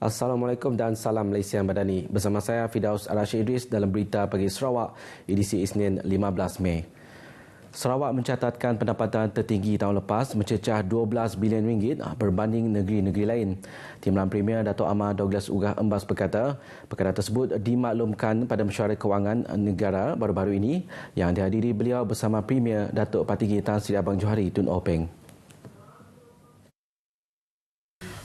Assalamualaikum dan salam Malaysia Madani. Bersama saya Fidaus Al-Rashid Idris dalam berita pagi Sarawak, edisi Isnin 15 Mei. Sarawak mencatatkan pendapatan tertinggi tahun lepas mencecah 12 bilion ringgit berbanding negeri-negeri lain. Timbalan Premier Dato' Amar Douglas Ugah Embas berkata, perkara tersebut dimaklumkan pada mesyuarat kewangan negara baru-baru ini yang dihadiri beliau bersama Premier Datuk Patigi Tan Sri Abang Johari Tun Openg.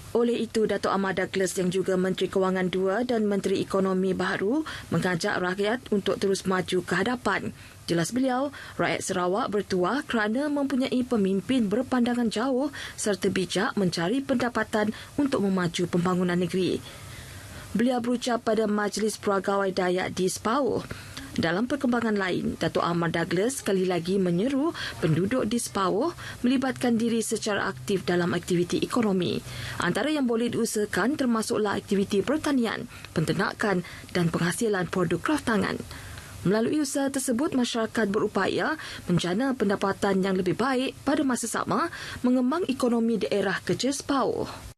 Oleh itu, Dato' Amar Douglas yang juga Menteri Kewangan II dan Menteri Ekonomi baharu mengajak rakyat untuk terus maju ke hadapan. Jelas beliau, rakyat Sarawak bertuah kerana mempunyai pemimpin berpandangan jauh serta bijak mencari pendapatan untuk memaju pembangunan negeri. Beliau berucap pada Majlis Pegawai Dayak di Sepauh. Dalam perkembangan lain, Dato' Amar Douglas sekali lagi menyeru penduduk di Sepauh melibatkan diri secara aktif dalam aktiviti ekonomi. Antara yang boleh diusahakan termasuklah aktiviti pertanian, penternakan dan penghasilan produk kraftangan. Melalui usaha tersebut, masyarakat berupaya menjana pendapatan yang lebih baik pada masa sama mengembang ekonomi daerah kecil Sepauh.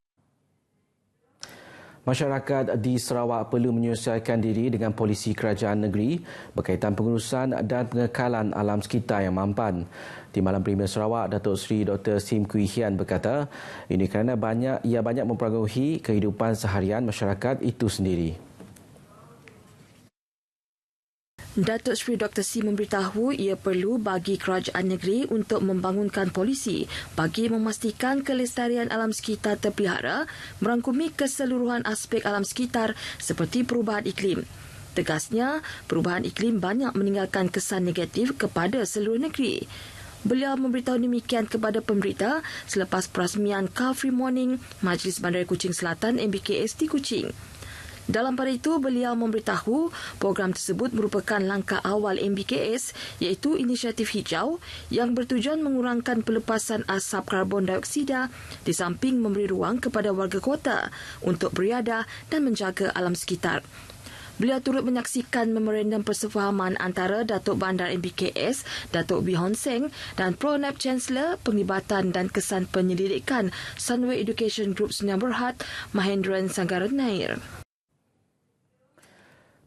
Masyarakat di Sarawak perlu menyesuaikan diri dengan polisi kerajaan negeri berkaitan pengurusan dan pengekalan alam sekitar yang mampan. Timbalan Premier Sarawak Datuk Seri Dr. Sim Kui Hian berkata, ini kerana ia banyak mempengaruhi kehidupan seharian masyarakat itu sendiri. Datuk Seri Dr. Sim memberitahu ia perlu bagi kerajaan negeri untuk membangunkan polisi bagi memastikan kelestarian alam sekitar terpelihara merangkumi keseluruhan aspek alam sekitar seperti perubahan iklim. Tegasnya, perubahan iklim banyak meninggalkan kesan negatif kepada seluruh negeri. Beliau memberitahu demikian kepada pemberita selepas perasmian Car Free Morning Majlis Bandar Kuching Selatan MBKS di Kuching. Dalam pada itu, beliau memberitahu program tersebut merupakan langkah awal MBKS iaitu Inisiatif Hijau yang bertujuan mengurangkan pelepasan asap karbon dioksida di samping memberi ruang kepada warga kota untuk beriadah dan menjaga alam sekitar. Beliau turut menyaksikan memorandum persefahaman antara Datuk Bandar MBKS, Datuk B. Hon Seng dan Pro-NAP Chancellor Penglibatan dan Kesan Penyelidikan Sunway Education Group Sdn Bhd Mahendran Sanggaran Nair.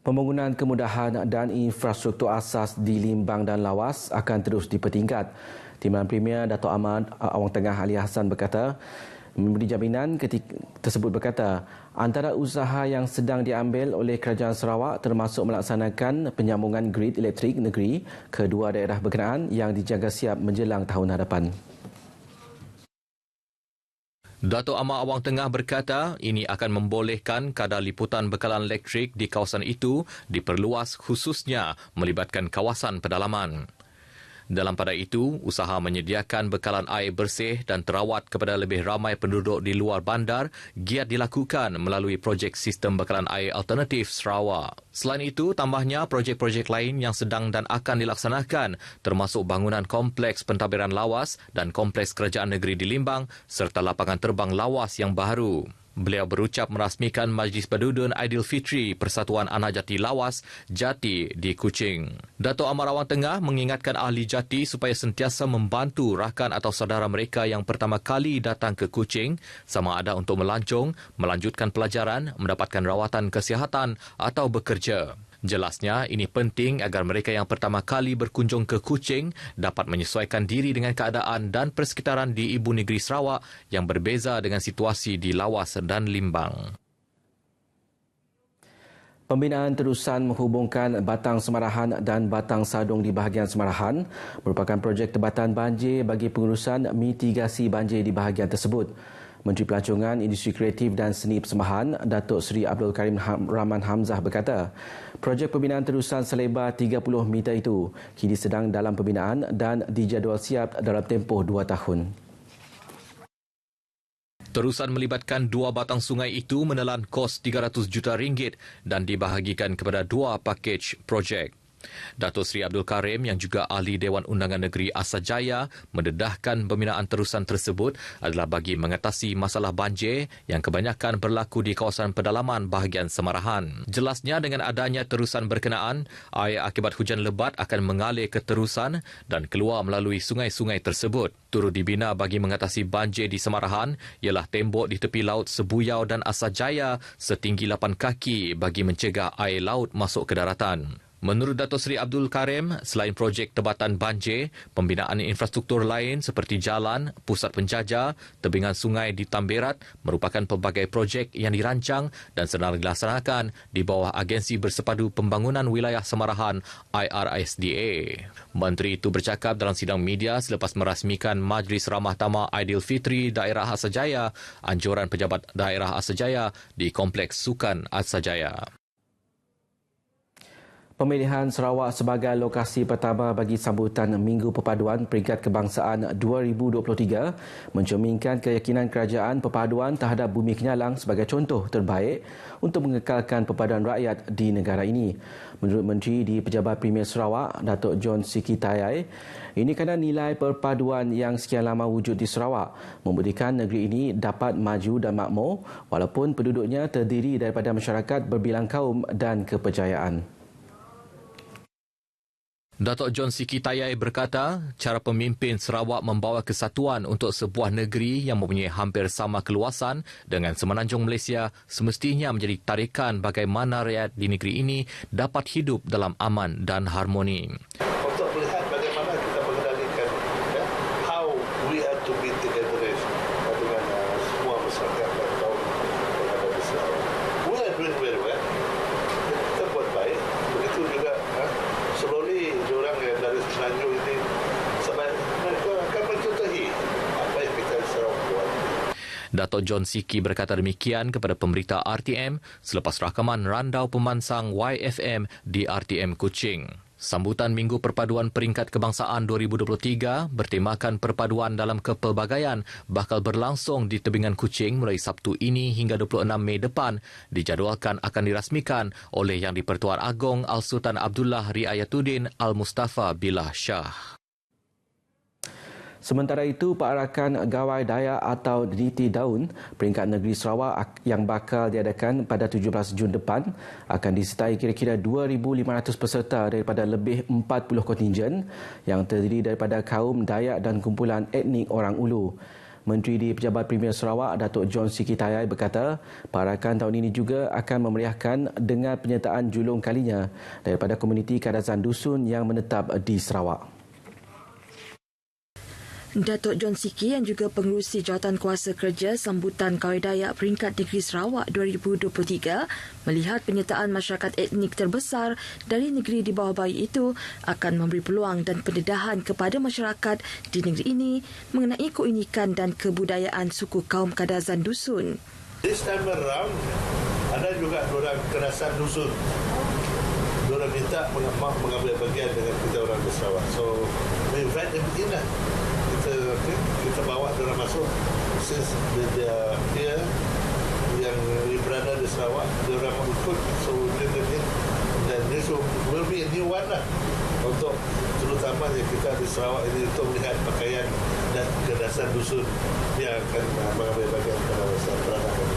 Pembangunan kemudahan dan infrastruktur asas di Limbang dan Lawas akan terus dipertingkat. Timbalan Premier Dato' Ahmad Awang Tengah Ali Hassan berkata, memberi jaminan tersebut berkata, antara usaha yang sedang diambil oleh Kerajaan Sarawak termasuk melaksanakan penyambungan grid elektrik negeri ke dua daerah berkenaan yang dijaga siap menjelang tahun hadapan. Dato' Amar Awang Tengah berkata ini akan membolehkan kadar liputan bekalan elektrik di kawasan itu diperluas khususnya melibatkan kawasan pedalaman. Dalam pada itu, usaha menyediakan bekalan air bersih dan terawat kepada lebih ramai penduduk di luar bandar giat dilakukan melalui projek sistem bekalan air alternatif Sarawak. Selain itu, tambahnya projek-projek lain yang sedang dan akan dilaksanakan termasuk bangunan kompleks pentadbiran lawas dan kompleks kerajaan negeri di Limbang serta lapangan terbang lawas yang baru. Beliau berucap merasmikan Majlis Badudun Aidilfitri Persatuan Anak Jati Lawas Jati di Kuching. Dato' Amar Awang Tengah mengingatkan ahli jati supaya sentiasa membantu rakan atau saudara mereka yang pertama kali datang ke Kuching sama ada untuk melancong, melanjutkan pelajaran, mendapatkan rawatan kesihatan atau bekerja. Jelasnya, ini penting agar mereka yang pertama kali berkunjung ke Kuching dapat menyesuaikan diri dengan keadaan dan persekitaran di ibu negeri Sarawak yang berbeza dengan situasi di Lawas dan Limbang. Pembinaan terusan menghubungkan Batang Semarahan dan Batang Sadong di bahagian Semarahan merupakan projek tebatan banjir bagi pengurusan mitigasi banjir di bahagian tersebut. Menteri Pelancongan, Industri Kreatif dan Seni Persembahan, Datuk Seri Abdul Karim Rahman Hamzah berkata, projek pembinaan terusan selebar 30 meter itu kini sedang dalam pembinaan dan dijadual siap dalam tempoh 2 tahun. Terusan melibatkan dua batang sungai itu menelan kos RM300 juta dan dibahagikan kepada dua pakej projek. Datuk Seri Abdul Karim yang juga ahli Dewan Undangan Negeri Asajaya mendedahkan pembinaan terusan tersebut adalah bagi mengatasi masalah banjir yang kebanyakan berlaku di kawasan pedalaman bahagian Semarahan. Jelasnya dengan adanya terusan berkenaan, air akibat hujan lebat akan mengalir ke terusan dan keluar melalui sungai-sungai tersebut. Turut dibina bagi mengatasi banjir di Semarahan ialah tembok di tepi laut Sebuyau dan Asajaya setinggi 8 kaki bagi mencegah air laut masuk ke daratan. Menurut Datuk Seri Abdul Karim, selain projek tebatan banjir, pembinaan infrastruktur lain seperti jalan, pusat penjaja, tebingan sungai di Tamberat merupakan pelbagai projek yang dirancang dan sedang dilaksanakan di bawah Agensi Bersepadu Pembangunan Wilayah Semarahan IRSDA. Menteri itu bercakap dalam sidang media selepas merasmikan Majlis Ramah Tamah Aidilfitri Daerah Asajaya, anjuran pejabat daerah Asajaya di Kompleks Sukan Asajaya. Pemilihan Sarawak sebagai lokasi pertama bagi sambutan Minggu Perpaduan Peringkat Kebangsaan 2023 mencerminkan keyakinan kerajaan perpaduan terhadap Bumi Kenyalang sebagai contoh terbaik untuk mengekalkan perpaduan rakyat di negara ini. Menurut Menteri di Pejabat Premier Sarawak, Datuk John Siki Tayai, ini kerana nilai perpaduan yang sekian lama wujud di Sarawak membuktikan negeri ini dapat maju dan makmur walaupun penduduknya terdiri daripada masyarakat berbilang kaum dan kepercayaan. Datuk John Siki Tayai berkata, cara pemimpin Sarawak membawa kesatuan untuk sebuah negeri yang mempunyai hampir sama keluasan dengan semenanjung Malaysia semestinya menjadi tarikan bagaimana rakyat di negeri ini dapat hidup dalam aman dan harmoni. Untuk melihat bagaimana kita mengendalikan how we are to be together dengan semua masyarakat dan kaum yang ada di Sarawak. We are doing very well. Kita buat baik. Begitu juga slowly diorang yang dari Semenanjung ini sampai mereka akan mencontohi apa yang kita di Sarawak buat. Datuk John Siki berkata demikian kepada pemberita RTM selepas rakaman randau pemansang YFM di RTM Kuching. Sambutan Minggu Perpaduan Peringkat Kebangsaan 2023 bertemakan perpaduan dalam kepelbagaian bakal berlangsung di tebingan Kuching mulai Sabtu ini hingga 26 Mei depan dijadualkan akan dirasmikan oleh Yang di-Pertuan Agong Al-Sultan Abdullah Riayatuddin Al-Mustafa Billah Shah. Sementara itu, Perarakan Gawai Dayak atau Niti Daun Peringkat Negeri Sarawak yang bakal diadakan pada 17 Jun depan akan disertai kira-kira 2,500 peserta daripada lebih 40 kontingen yang terdiri daripada kaum Dayak dan kumpulan etnik orang Ulu. Menteri di Pejabat Premier Sarawak, Datuk John Siki Tayai berkata, perarakan tahun ini juga akan memeriahkan dengan penyertaan julung kalinya daripada komuniti Kadazan Dusun yang menetap di Sarawak. Datuk John Siki yang juga pengerusi Jawatan Kuasa Kerja Sambutan Gawai Dayak Peringkat Negeri Sarawak 2023 melihat penyertaan masyarakat etnik terbesar dari negeri di bawah bayi itu akan memberi peluang dan pendedahan kepada masyarakat di negeri ini mengenai keunikan dan kebudayaan suku kaum Kadazan Dusun. This time around ada juga orang Kadazan Dusun. Diorang minta mengambil bagian dengan kita orang di Sarawak. So we invite them in lah. Kita bawa diorang masuk since dia yang berada di Sarawak, diorang mau ikut, so dan this will be a new one lah untuk terutama yang kita di Sarawak ini untuk melihat pakaian dan Kadazan Dusun yang akan mengambil bagian dalam peranakan.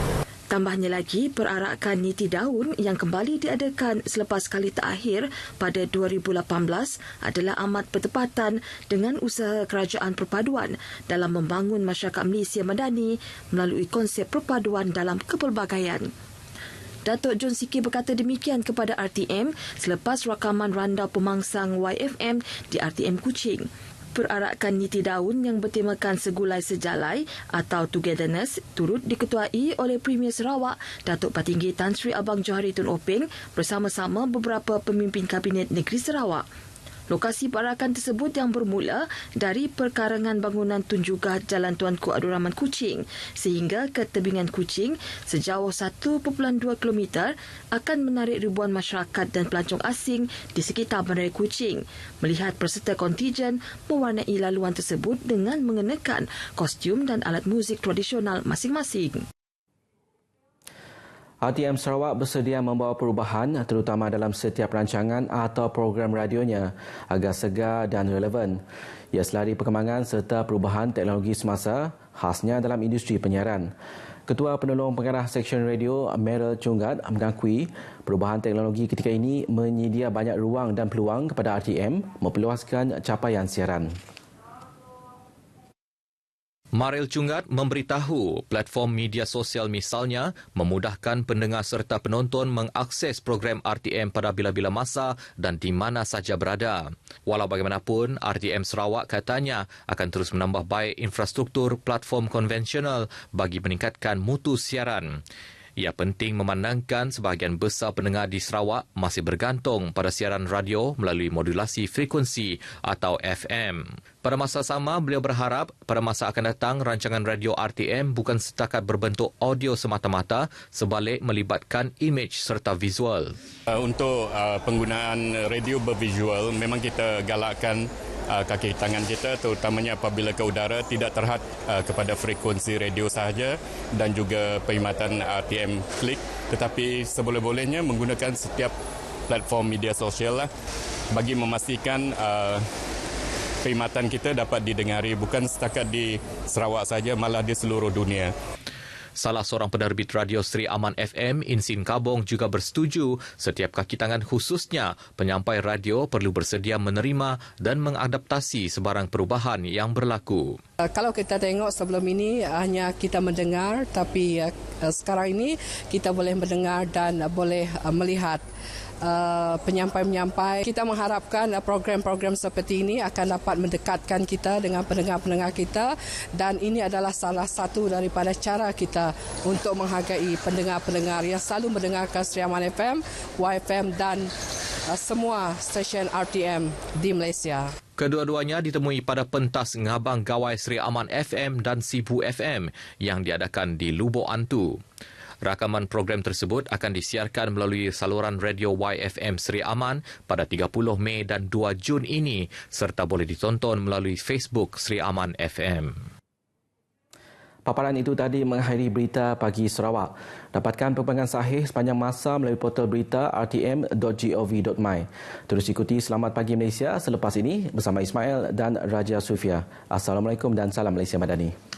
Tambahnya lagi, perarakan Niti Daun yang kembali diadakan selepas kali terakhir pada 2018 adalah amat bertepatan dengan usaha kerajaan perpaduan dalam membangun masyarakat Malaysia Madani melalui konsep perpaduan dalam kepelbagaian. Datuk John Siki berkata demikian kepada RTM selepas rakaman randau pemangsang YFM di RTM Kuching. Perarakan Niti Daun yang bertemakan Segulai Sejalai atau Togetherness turut diketuai oleh Premier Sarawak Datuk Patinggi Tan Sri Abang Johari Tun Openg bersama-sama beberapa pemimpin Kabinet Negeri Sarawak. Lokasi perarakan tersebut yang bermula dari perkarangan bangunan Tunjugah Jalan Tuanku Abdul Rahman Kuching sehingga ke tebingan Kuching sejauh 1.2 km akan menarik ribuan masyarakat dan pelancong asing di sekitar Bandar Kuching melihat peserta kontingen mewarnai laluan tersebut dengan mengenakan kostum dan alat muzik tradisional masing-masing. RTM Sarawak bersedia membawa perubahan terutama dalam setiap rancangan atau program radionya agar segar dan relevan. Ia selari perkembangan serta perubahan teknologi semasa khasnya dalam industri penyiaran. Ketua Penolong Pengarah Seksyen Radio Meryl Chungat mengakui perubahan teknologi ketika ini menyedia banyak ruang dan peluang kepada RTM memperluaskan capaian siaran. Meryl Chungat memberitahu platform media sosial misalnya memudahkan pendengar serta penonton mengakses program RTM pada bila-bila masa dan di mana saja berada. Walau bagaimanapun, RTM Sarawak katanya akan terus menambah baik infrastruktur platform konvensional bagi meningkatkan mutu siaran. Ia penting memandangkan sebahagian besar pendengar di Sarawak masih bergantung pada siaran radio melalui modulasi frekuensi atau FM. Pada masa sama, beliau berharap pada masa akan datang rancangan radio RTM bukan setakat berbentuk audio semata-mata, sebalik melibatkan imej serta visual. Untuk penggunaan radio bervisual, memang kita galakkan kaki tangan kita terutamanya apabila ke udara tidak terhad kepada frekuensi radio sahaja dan juga perkhidmatan RTM Klik, tetapi seboleh-bolehnya menggunakan setiap platform media sosial bagi memastikan perkhidmatan kita dapat didengari bukan setakat di Sarawak saja, malah di seluruh dunia. Salah seorang penerbit radio Sri Aman FM, Insin Kabong juga bersetuju setiap kaki tangan khususnya penyampai radio perlu bersedia menerima dan mengadaptasi sebarang perubahan yang berlaku. Kalau kita tengok sebelum ini hanya kita mendengar, tapi sekarang ini kita boleh mendengar dan boleh melihat penyampai-penyampai. Kita mengharapkan program-program seperti ini akan dapat mendekatkan kita dengan pendengar-pendengar kita dan ini adalah salah satu daripada cara kita untuk menghargai pendengar-pendengar yang selalu mendengarkan Sri Aman FM, YFM dan semua stesen RTM di Malaysia. Kedua-duanya ditemui pada pentas ngabang gawai Sri Aman FM dan Sibu FM yang diadakan di Lubuk Antu. Rakaman program tersebut akan disiarkan melalui saluran radio YFM Sri Aman pada 30 Mei dan 2 Jun ini serta boleh ditonton melalui Facebook Sri Aman FM. Paparan itu tadi mengakhiri berita pagi Sarawak. Dapatkan perkembangan sahih sepanjang masa melalui portal berita rtm.gov.my. Terus ikuti Selamat Pagi Malaysia selepas ini bersama Ismail dan Raja Sufia. Assalamualaikum dan salam Malaysia Madani.